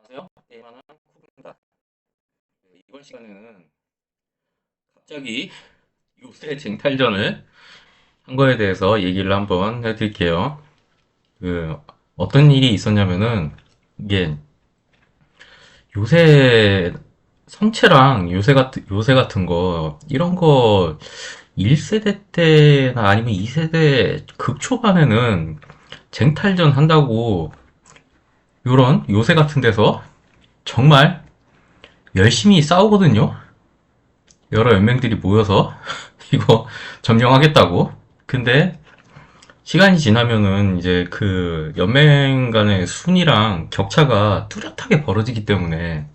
안녕하세요. 게임하는 쿠브입니다. 이번 시간에는 갑자기 요새 쟁탈전을 한 거에 대해서 얘기를 한번 해드릴게요. 그 어떤 일이 있었냐면은 이게 요새 성체랑 요새 같은 거 이런 거 1세대 때나 아니면 2세대 극초반에는 쟁탈전 한다고 요런 요새 같은 데서 정말 열심히 싸우거든요. 여러 연맹들이 모여서 이거 점령하겠다고. 근데 시간이 지나면은 이제 그 연맹 간의 순위랑 격차가 뚜렷하게 벌어지기 때문에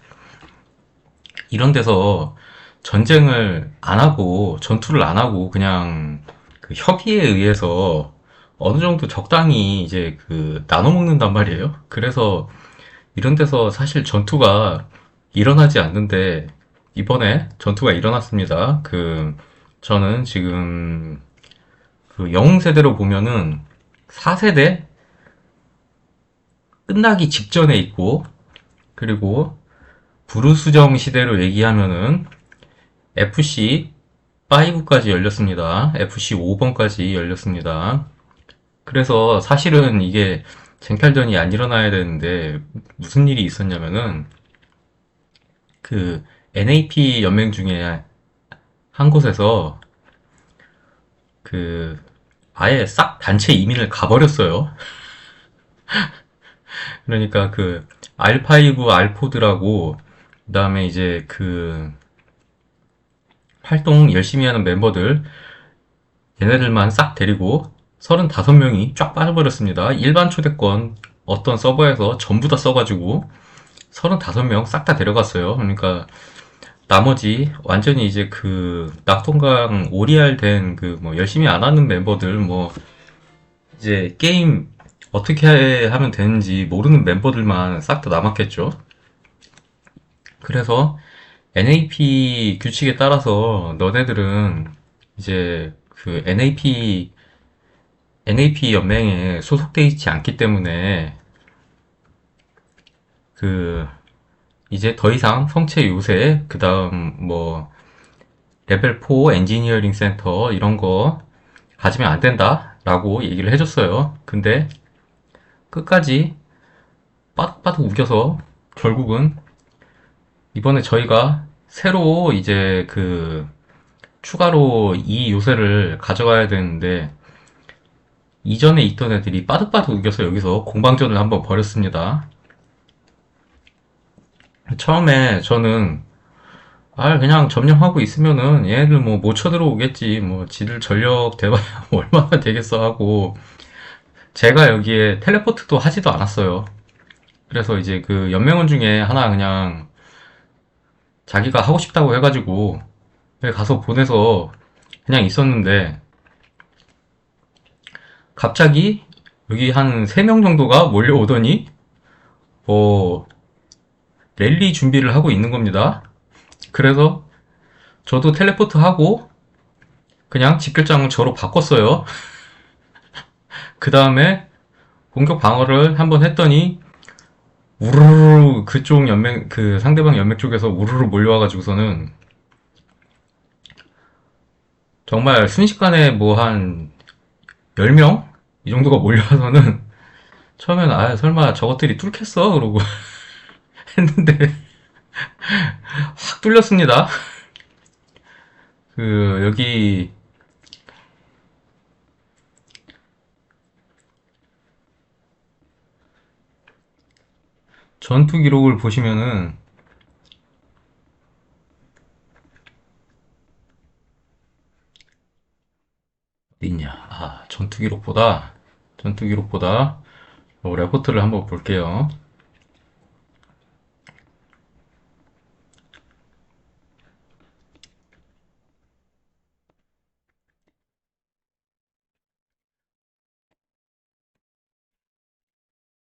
이런 데서 전쟁을 안 하고 전투를 안 하고 그냥 그 협의에 의해서 어느 정도 적당히 이제 그 나눠 먹는단 말이에요. 그래서 이런 데서 사실 전투가 일어나지 않는데 이번에 전투가 일어났습니다. 저는 지금 그 영웅 세대로 보면은 4세대 끝나기 직전에 있고, 그리고 부르수정 시대로 얘기하면은 FC 5까지 열렸습니다. FC 5번까지 열렸습니다. 그래서 사실은 이게 쟁탈전이 안 일어나야 되는데 무슨 일이 있었냐면은 그 NAP 연맹 중에 한 곳에서 그 아예 싹 단체 이민을 가버렸어요. 그러니까 그 R5 알포드라고 그다음에 이제 그 활동 열심히 하는 멤버들 얘네들만 싹 데리고 35명이 쫙 빠져버렸습니다. 일반 초대권 어떤 서버에서 전부 다 써가지고 35명 싹 다 데려갔어요. 그러니까 나머지 완전히 이제 그 낙동강 오리알 된 그 뭐 열심히 안 하는 멤버들 뭐 이제 게임 어떻게 하면 되는지 모르는 멤버들만 싹 다 남았겠죠. 그래서 NAP 규칙에 따라서 너네들은 이제 그 NAP 연맹에 소속돼 있지 않기 때문에 그 이제 더 이상 성체 요새 그다음 뭐 레벨 4 엔지니어링 센터 이런 거 가지면 안 된다라고 얘기를 해줬어요. 근데 끝까지 빠득빠득 우겨서 결국은 이번에 저희가 새로 이제 그 추가로 이 요새를 가져가야 되는데 이전에 있던 애들이 빠득빠득 우겨서 여기서 공방전을 한번 벌였습니다. 처음에 저는 그냥 점령하고 있으면은 얘네들 뭐 못 쳐들어오겠지 뭐 지들 전력 대봐야 뭐 얼마나 되겠어 하고 제가 여기에 텔레포트도 하지도 않았어요. 그래서 이제 그 연맹원 중에 하나 그냥 자기가 하고 싶다고 해가지고 가서 보내서 그냥 있었는데 갑자기 여기 한 3명 정도가 몰려오더니 뭐 랠리 준비를 하고 있는 겁니다. 그래서 저도 텔레포트 하고 그냥 집결장을 저로 바꿨어요. 그 다음에 공격 방어를 한번 했더니 우르르 그쪽 연맹 그 상대방 연맹 쪽에서 우르르 몰려와가지고서는 정말 순식간에 뭐 한 10명? 이 정도가 몰려와서는 처음에는 설마 저것들이 뚫겠어? 그러고 했는데 확 뚫렸습니다. 여기 전투 기록을 보시면은 어디 있냐? 전투 기록보다 레포트를 한번 볼게요.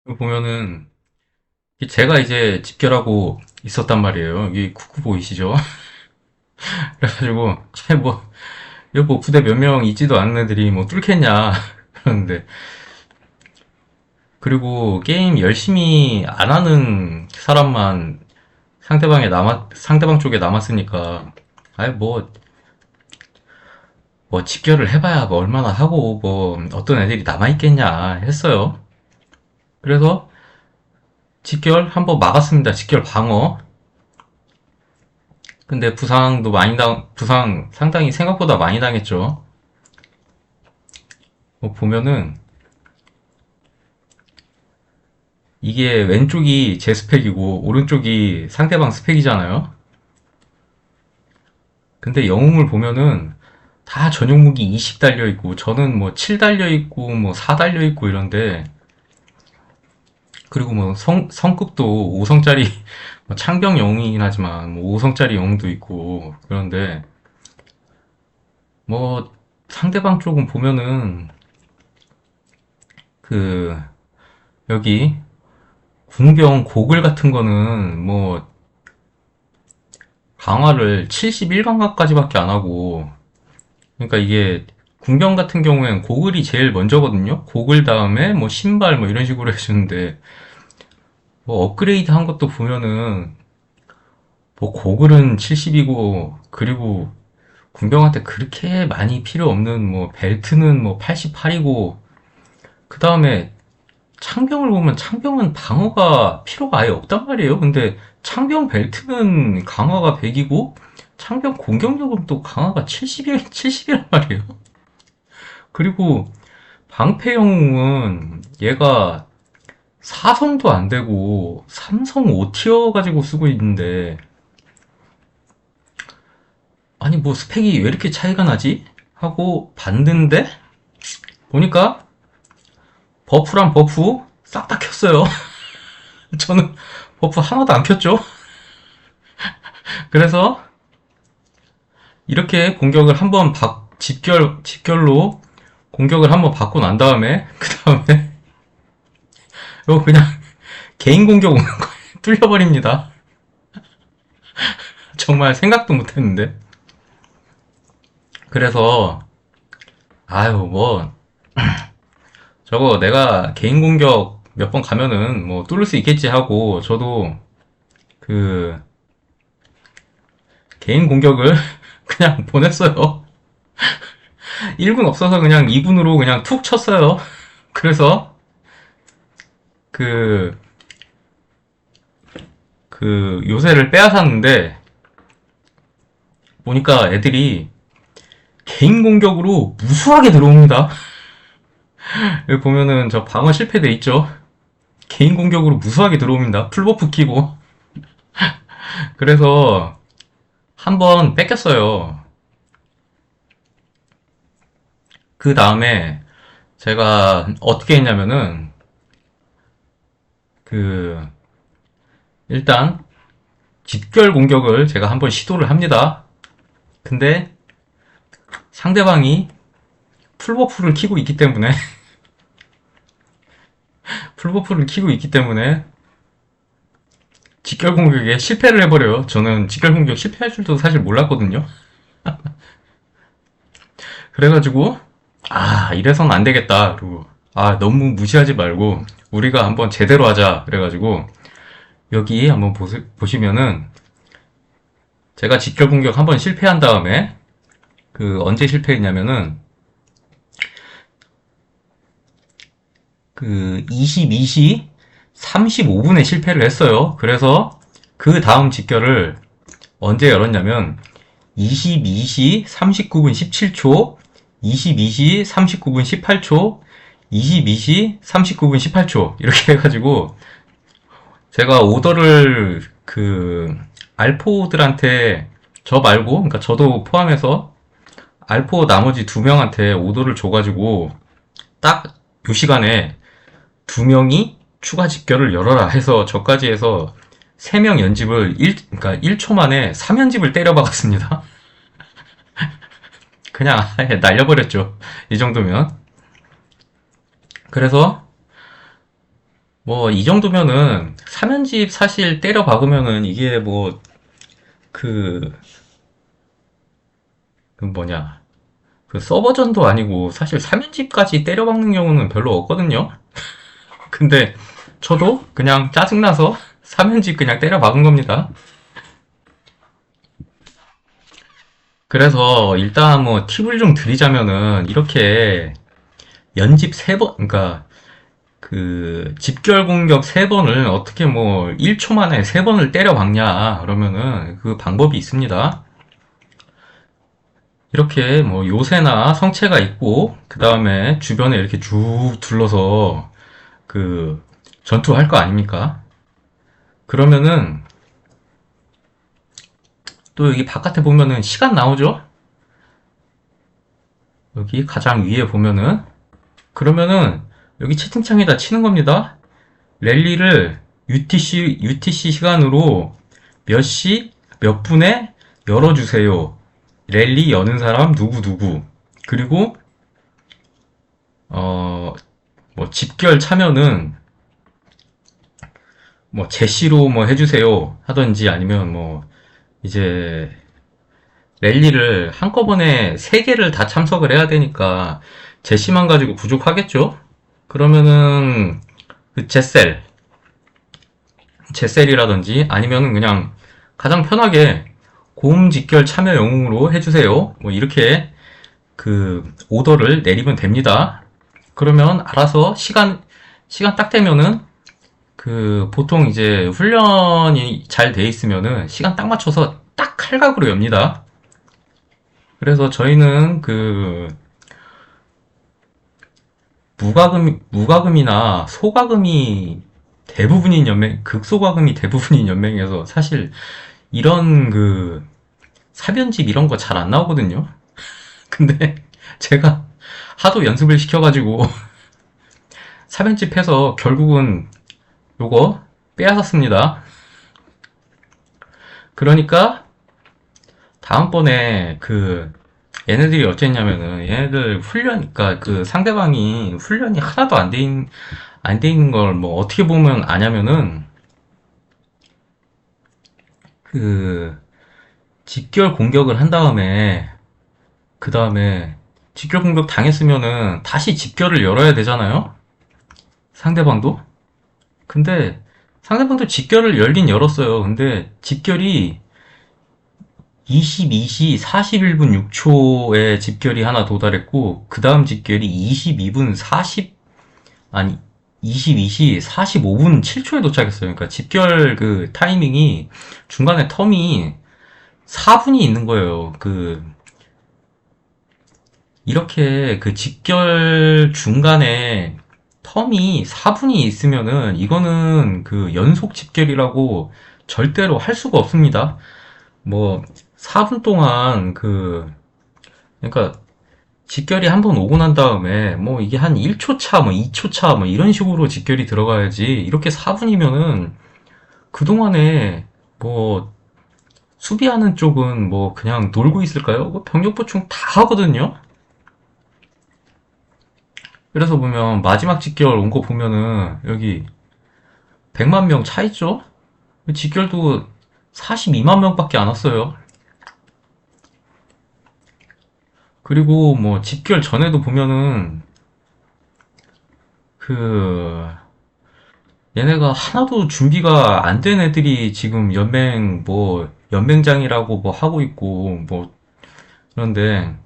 여기 보면은 제가 이제 집결하고 있었단 말이에요. 여기 쿠쿠 보이시죠? 그래가지고 뭐 여보 부대 몇 명 있지도 않은 애들이 뭐 뚫겠냐 그러는데 그리고 게임 열심히 안 하는 사람만 상대방 쪽에 남았으니까, 아이, 뭐, 집결을 해봐야 뭐 얼마나 하고, 뭐, 어떤 애들이 남아있겠냐 했어요. 그래서 집결 한번 막았습니다. 집결 방어. 근데 부상 상당히 생각보다 많이 당했죠. 뭐 보면은, 이게 왼쪽이 제 스펙이고, 오른쪽이 상대방 스펙이잖아요. 근데 영웅을 보면은, 다 전용 무기 20 달려있고, 저는 뭐 7 달려있고, 뭐 4 달려있고 이런데, 그리고 뭐 성급도 5성짜리, 창병 영웅이긴 하지만, 뭐 5성짜리 영웅도 있고, 그런데, 뭐, 상대방 쪽은 보면은, 그, 여기, 궁병 고글 같은 거는, 뭐, 강화를 71강화까지밖에 안 하고, 그러니까 이게, 궁병 같은 경우엔 고글이 제일 먼저거든요? 고글 다음에 뭐 신발 뭐 이런 식으로 해주는데, 뭐 업그레이드 한 것도 보면은, 뭐 고글은 70이고, 그리고 군병한테 그렇게 많이 필요 없는 뭐 벨트는 뭐 88이고, 그 다음에 창병을 보면 창병은 방어가 필요가 아예 없단 말이에요. 근데 창병 벨트는 강화가 100이고, 창병 공격력은 또 강화가 70이란 말이에요. 그리고 방패 영웅은 얘가 4성도 안 되고 3성 5티어 가지고 쓰고 있는데, 아니 뭐 스펙이 왜 이렇게 차이가 나지? 하고 봤는데 보니까 버프란 버프 싹 다 켰어요. 저는 버프 하나도 안 켰죠. 그래서 이렇게 공격을 한번 집결로 공격을 한번 받고 난 다음에 그 다음에 이거 그냥 개인 공격 오는 거에 뚫려버립니다. 정말 생각도 못했는데. 그래서 아유 뭐 저거 내가 개인 공격 몇 번 가면은 뭐 뚫을 수 있겠지 하고 저도 그 개인 공격을 그냥 보냈어요. 1군 없어서 그냥 2군으로 그냥 툭 쳤어요. 그래서 그, 그 요새를 빼앗았는데 보니까 애들이 개인 공격으로 무수하게 들어옵니다. 여기 보면은 저 방어 실패돼 있죠. 개인 공격으로 무수하게 들어옵니다. 풀버프 키고. 그래서 한번 뺏겼어요. 그 다음에 제가 어떻게 했냐면은 그 일단 집결 공격을 제가 한번 시도를 합니다. 근데 상대방이 풀버프를 키고 있기 때문에 풀버프를 키고 있기 때문에 직결 공격에 실패를 해버려요. 저는 직결 공격 실패할 줄도 사실 몰랐거든요. 그래가지고 이래선 안 되겠다. 그리고 너무 무시하지 말고 우리가 한번 제대로 하자. 그래가지고 여기 한번 보시면은 제가 직결 공격 한번 실패한 다음에 그 언제 실패했냐면은 그 22시 35분에 실패를 했어요. 그래서 그 다음 직결을 언제 열었냐면 22시 39분 17초, 22시 39분 18초, 22시 39분 18초 이렇게 해가지고 제가 오더를 그 알포들한테 저 말고 그러니까 저도 포함해서 알포 나머지 두 명한테 오더를 줘가지고 딱 요 시간에 두 명이 추가 집결을 열어라 해서 저까지 해서 3명 연집을 그러니까 1초 만에 3연집을 때려박았습니다. 그냥 아예 날려버렸죠. 이 정도면. 그래서 뭐 이 정도면은 3연집 사실 때려박으면은 이게 뭐 그 뭐냐 그 서버전도 아니고 사실 3연집까지 때려박는 경우는 별로 없거든요. 근데 저도 그냥 짜증나서 3연집 그냥 때려 박은 겁니다. 그래서 일단 뭐 팁을 좀 드리자면은 이렇게 연집 3번, 그러니까 그 집결 공격 3번을 어떻게 뭐 1초 만에 3번을 때려 박냐 그러면은 그 방법이 있습니다. 이렇게 뭐 요새나 성체가 있고 그 다음에 주변에 이렇게 쭉 둘러서 그 전투할 거 아닙니까? 그러면은 또 여기 바깥에 보면은 시간 나오죠? 여기 가장 위에 보면은 그러면은 여기 채팅창에다 치는 겁니다. 랠리를 UTC 시간으로 몇 시, 몇 분에 열어주세요. 랠리 여는 사람 누구누구. 그리고, 뭐, 집결 참여는 뭐, 제시로 뭐 해주세요. 하던지 아니면 뭐, 이제, 랠리를 한꺼번에 3개를 다 참석을 해야 되니까, 제시만 가지고 부족하겠죠? 그러면은, 그 제셀이라든지 아니면은 그냥 가장 편하게 고음 직결 참여 영웅으로 해주세요. 뭐 이렇게 그 오더를 내리면 됩니다. 그러면 알아서 시간 딱 되면은 그 보통 이제 훈련이 잘 돼 있으면은 시간 딱 맞춰서 딱 칼각으로 엽니다. 그래서 저희는 그 무과금이나 소과금이 대부분인 연맹, 극소과금이 대부분인 연맹에서 사실 이런 그 사변집 이런 거 잘 안 나오거든요. 근데 제가 하도 연습을 시켜가지고 사변집 해서 결국은 요거 빼앗았습니다. 그러니까 다음번에 그 얘네들이 어쨌냐면은 얘네들 훈련, 그러니까 그 상대방이 훈련이 하나도 안 돼 있는 걸 뭐 어떻게 보면 아냐면은 그 직결 공격을 한 다음에 그 다음에 직결 공격 당했으면은 다시 집결을 열어야 되잖아요? 상대방도? 근데 상대방도 집결을 열긴 열었어요. 근데 집결이 22시 41분 6초에 집결이 하나 도달했고 그 다음 집결이 22분 40 아니 22시 45분 7초에 도착했어요. 그러니까 집결 그 타이밍이 중간에 텀이 4분이 있는 거예요. 그 이렇게 그 집결 중간에 텀이 4분이 있으면은 이거는 그 연속 집결이라고 절대로 할 수가 없습니다. 뭐 4분 동안 그 그러니까 직결이 한 번 오고 난 다음에 뭐 이게 한 1초 차, 뭐 2초 차, 뭐 이런 식으로 직결이 들어가야지 이렇게 4분이면은 그동안에 뭐 수비하는 쪽은 뭐 그냥 놀고 있을까요? 뭐 병력 보충 다 하거든요. 그래서 보면 마지막 직결 온 거 보면은 여기 100만 명 차 있죠? 직결도 42만 명밖에 안 왔어요. 그리고 뭐 집결 전에도 보면은 그 얘네가 하나도 준비가 안 된 애들이 지금 연맹장이라고 뭐 하고 있고 뭐 그런데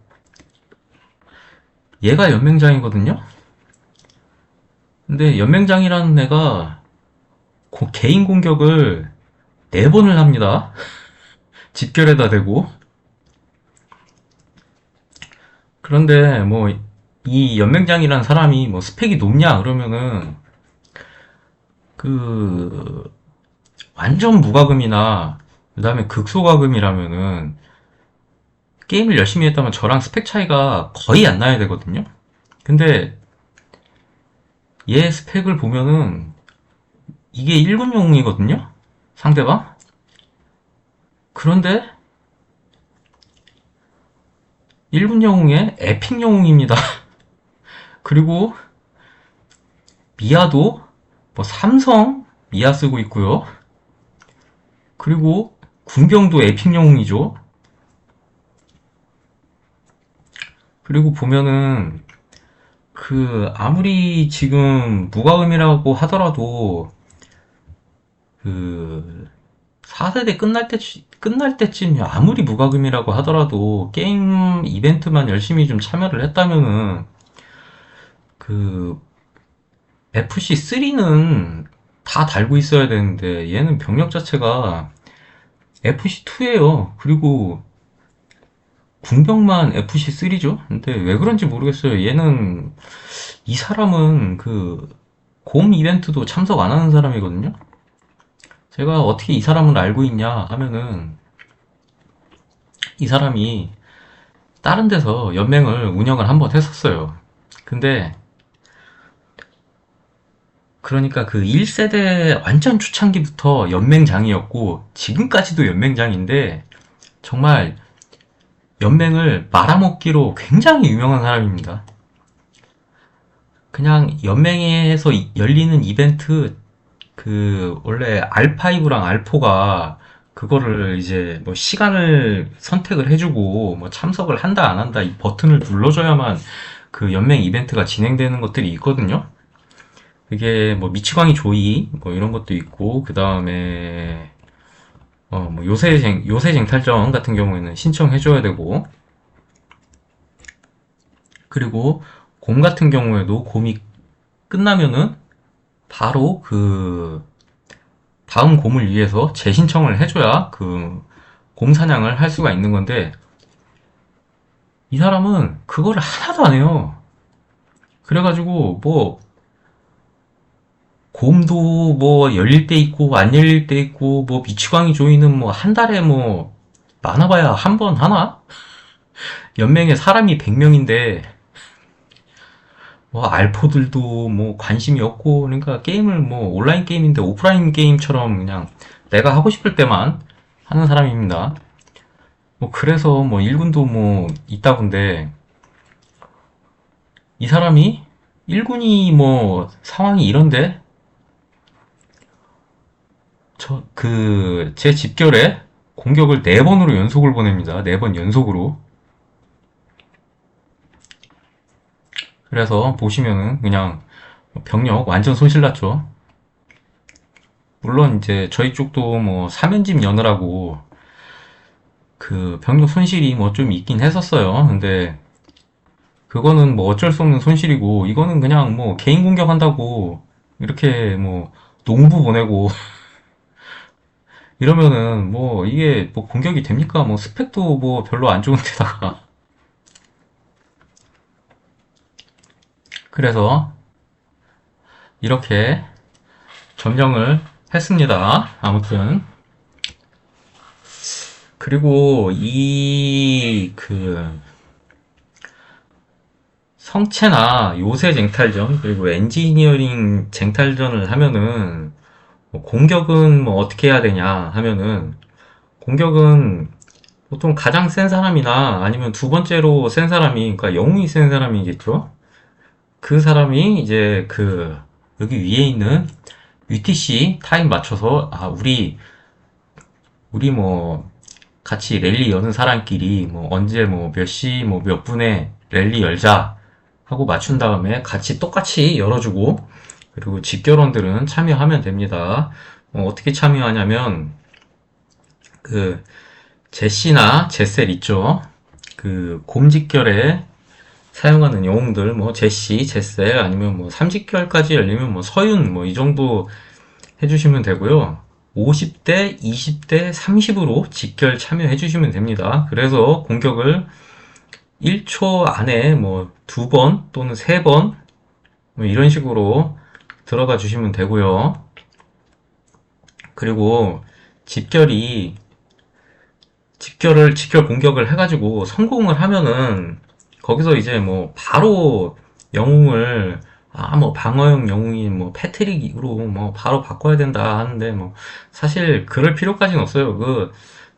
얘가 연맹장이거든요. 근데 연맹장이라는 애가 개인 공격을 4번을 합니다. 집결에다 대고. 그런데 뭐 이 연맹장이라는 사람이 뭐 스펙이 높냐 그러면은 그 완전 무과금이나 그다음에 극소과금이라면은 게임을 열심히 했다면 저랑 스펙 차이가 거의 안 나야 되거든요. 근데 얘 스펙을 보면은 이게 1군 영웅이거든요. 상대방. 그런데 1군 영웅의 에픽 영웅입니다. 그리고 미아도 뭐 삼성 미아 쓰고 있고요. 그리고 군병도 에픽 영웅이죠. 그리고 보면은 그 아무리 지금 무과금이라고 하더라도 그 4세대 끝날 때쯤 아무리 무과금이라고 하더라도 게임 이벤트만 열심히 좀 참여를 했다면은 그 FC3는 다 달고 있어야 되는데 얘는 병력 자체가 FC2예요. 그리고 군병만 FC3죠? 근데 왜 그런지 모르겠어요. 얘는 이 사람은 그 곰 이벤트도 참석 안 하는 사람이거든요. 제가 어떻게 이 사람을 알고 있냐 하면은 이 사람이 다른 데서 연맹을 운영을 한번 했었어요. 근데 그러니까 그 1세대 완전 초창기부터 연맹장이었고 지금까지도 연맹장인데 정말 연맹을 말아먹기로 굉장히 유명한 사람입니다. 그냥 연맹에서 열리는 이벤트 그 원래 R5랑 R4가 그거를 이제 뭐 시간을 선택을 해주고 뭐 참석을 한다 안 한다 이 버튼을 눌러줘야만 그 연맹 이벤트가 진행되는 것들이 있거든요. 그게 뭐 미치광이 조이 뭐 이런 것도 있고 그 다음에 뭐 요새쟁탈전 같은 경우에는 신청해줘야 되고 그리고 곰 같은 경우에도 곰이 끝나면은 바로 그 다음 곰을 위해서 재신청을 해줘야 그 곰 사냥을 할 수가 있는 건데 이 사람은 그거를 하나도 안 해요. 그래가지고 뭐 곰도 뭐 열릴 때 있고 안 열릴 때 있고 뭐 미치광이 조이는 뭐 한 달에 뭐 많아봐야 한 번 하나? 연맹에 사람이 100명인데 뭐 알포들도 뭐 관심이 없고 그러니까 게임을 뭐 온라인 게임인데 오프라인 게임처럼 그냥 내가 하고 싶을 때만 하는 사람입니다. 뭐 그래서 뭐 일군도 뭐 있다던데 이 사람이 일군이 뭐 상황이 이런데 저 그 제 집결에 공격을 4번으로 연속을 보냅니다. 4번 연속으로. 그래서 보시면은 그냥 병력 완전 손실났죠. 물론 이제 저희 쪽도 뭐 3연집 연으라고 그 병력 손실이 뭐 좀 있긴 했었어요. 근데 그거는 뭐 어쩔 수 없는 손실이고 이거는 그냥 뭐 개인 공격한다고 이렇게 뭐 농부 보내고 이러면은 뭐 이게 뭐 공격이 됩니까? 뭐 스펙도 뭐 별로 안 좋은데다가 그래서 이렇게 점령을 했습니다. 아무튼 그리고 이 그 성체나 요새 쟁탈전 그리고 엔지니어링 쟁탈전을 하면은 뭐 공격은 뭐 어떻게 해야 되냐 하면은 공격은 보통 가장 센 사람이나 아니면 두 번째로 센 사람이 그러니까 영웅이 센 사람이겠죠. 그 사람이 이제 그 여기 위에 있는 UTC 타임 맞춰서 아 우리 뭐 같이 랠리 여는 사람끼리 뭐 언제 뭐 몇 시 뭐 몇 분에 랠리 열자 하고 맞춘 다음에 같이 똑같이 열어주고 그리고 집결원들은 참여하면 됩니다. 어떻게 참여하냐면 그 제시나 제셀 있죠. 그 곰집결에 사용하는 영웅들 뭐 제시, 제셀 아니면 뭐 3집결까지 열리면 뭐 서윤 뭐 이 정도 해주시면 되고요. 50대, 20대, 30으로 직결 참여해 주시면 됩니다. 그래서 공격을 1초 안에 뭐 2번 또는 3번 뭐 이런 식으로 들어가 주시면 되고요. 그리고 집결이 직결 공격을 해가지고 성공을 하면은 거기서 이제 뭐 바로 영웅을 뭐 방어형 영웅이 뭐 패트릭으로 뭐 바로 바꿔야 된다 하는데 뭐 사실 그럴 필요까지는 없어요. 그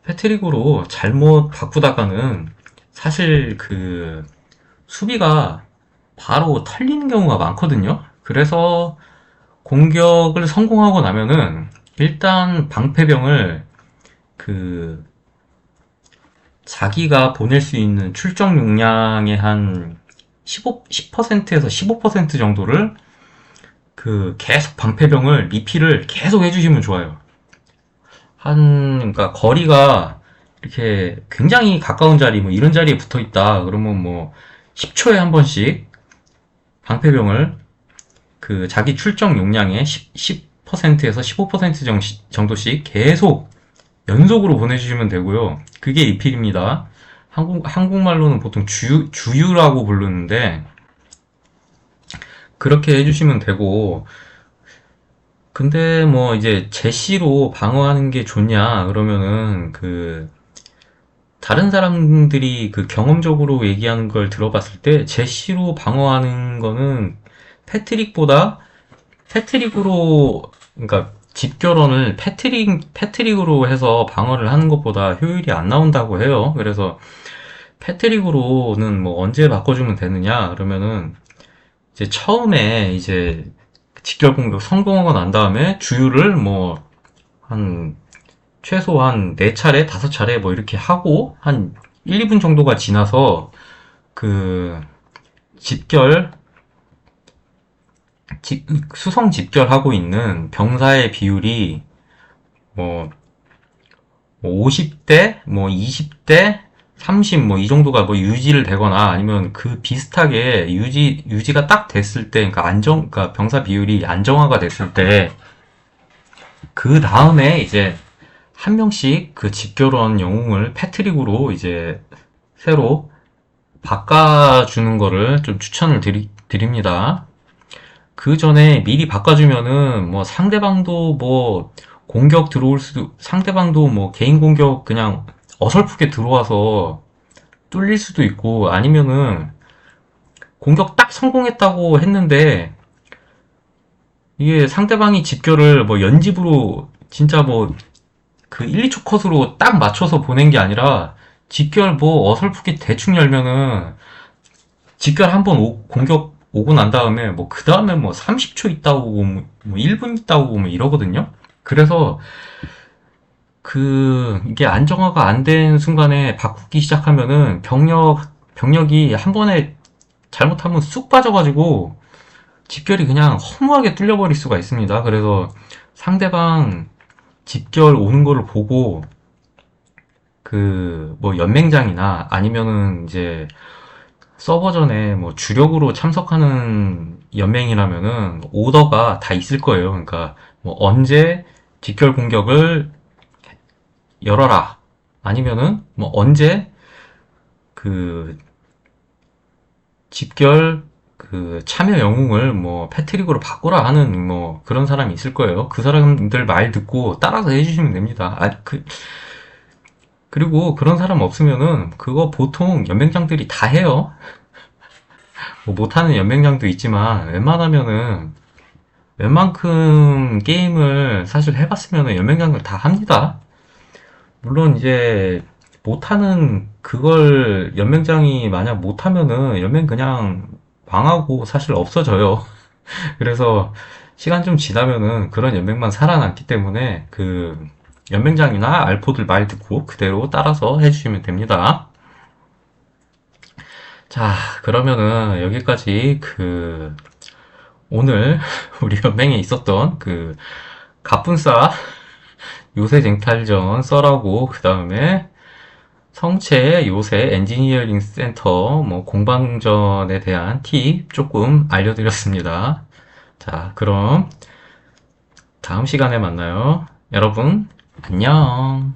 패트릭으로 잘못 바꾸다가는 사실 그 수비가 바로 털리는 경우가 많거든요. 그래서 공격을 성공하고 나면은 일단 방패병을 그 자기가 보낼 수 있는 출정 용량의 한 10%에서 15% 정도를 그 계속 방패병을 리필을 계속 해주시면 좋아요. 그러니까 거리가 이렇게 굉장히 가까운 자리, 뭐 이런 자리에 붙어 있다. 그러면 뭐 10초에 한 번씩 방패병을 그 자기 출정 용량의 10%에서 15% 정도씩 계속 연속으로 보내주시면 되고요. 그게 리필입니다. 한국말로는 보통 주유라고 부르는데, 그렇게 해주시면 되고, 근데 뭐 이제 제시로 방어하는 게 좋냐, 그러면은 다른 사람들이 그 경험적으로 얘기하는 걸 들어봤을 때, 제시로 방어하는 거는 패트릭보다, 패트릭으로, 그러니까 집결원을 패트릭으로 해서 방어를 하는 것보다 효율이 안 나온다고 해요. 그래서 패트릭으로는 뭐 언제 바꿔주면 되느냐? 그러면은 이제 처음에 이제 직결 공격 성공하고 난 다음에 주유를 뭐 한 최소한 4차례, 5차례 뭐 이렇게 하고 한 1, 2분 정도가 지나서 그 집결 수성 집결하고 있는 병사의 비율이 뭐 50대, 뭐 20대, 30, 뭐 이 정도가 뭐 유지를 되거나 아니면 그 비슷하게 유지가 딱 됐을 때, 그러니까 그러니까 병사 비율이 안정화가 됐을 때, 그 다음에 이제 한 명씩 그 집결원 영웅을 패트릭으로 이제 새로 바꿔주는 거를 좀 추천을 드립니다. 그 전에 미리 바꿔주면은 뭐 상대방도 뭐 공격 들어올 수도, 상대방도 뭐 개인 공격 그냥 어설프게 들어와서 뚫릴 수도 있고, 아니면은 공격 딱 성공했다고 했는데 이게 상대방이 집결을 뭐 연집으로 진짜 뭐 그 1, 2초 컷으로 딱 맞춰서 보낸 게 아니라 집결 뭐 어설프게 대충 열면은 집결 한번 공격 오고 난 다음에 뭐 그 다음에 뭐 30초 있다고 오고 뭐 1분 있다고 오고 뭐 이러거든요. 그래서 이게 안정화가 안 된 순간에 바꾸기 시작하면은 병력이 한 번에 잘못하면 쑥 빠져가지고 집결이 그냥 허무하게 뚫려버릴 수가 있습니다. 그래서 상대방 집결 오는 거를 보고 뭐 연맹장이나 아니면은 이제 서버전에 뭐 주력으로 참석하는 연맹이라면은 오더가 다 있을 거예요. 그러니까 뭐 언제 직결 공격을 열어라. 아니면은 뭐 언제 그 집결 참여 영웅을 뭐 패트릭으로 바꾸라 하는 뭐 그런 사람이 있을 거예요. 그 사람들 말 듣고 따라서 해주시면 됩니다. 그리고 그런 사람 없으면은 그거 보통 연맹장들이 다 해요. 뭐 못하는 연맹장도 있지만 웬만큼 게임을 사실 해봤으면 연맹장들 다 합니다. 물론 이제 못하는 그걸 연맹장이 만약 못하면은 연맹 그냥 망하고 사실 없어져요. 그래서 시간 좀 지나면은 그런 연맹만 살아남기 때문에 연맹장이나 알포들 말 듣고 그대로 따라서 해주시면 됩니다. 자, 그러면은 여기까지 오늘 우리 연맹에 있었던 갑분싸 요새 쟁탈전 썰하고 그 다음에 성체 요새 엔지니어링 센터 뭐 공방전에 대한 팁 조금 알려드렸습니다. 자, 그럼 다음 시간에 만나요. 여러분, 안녕.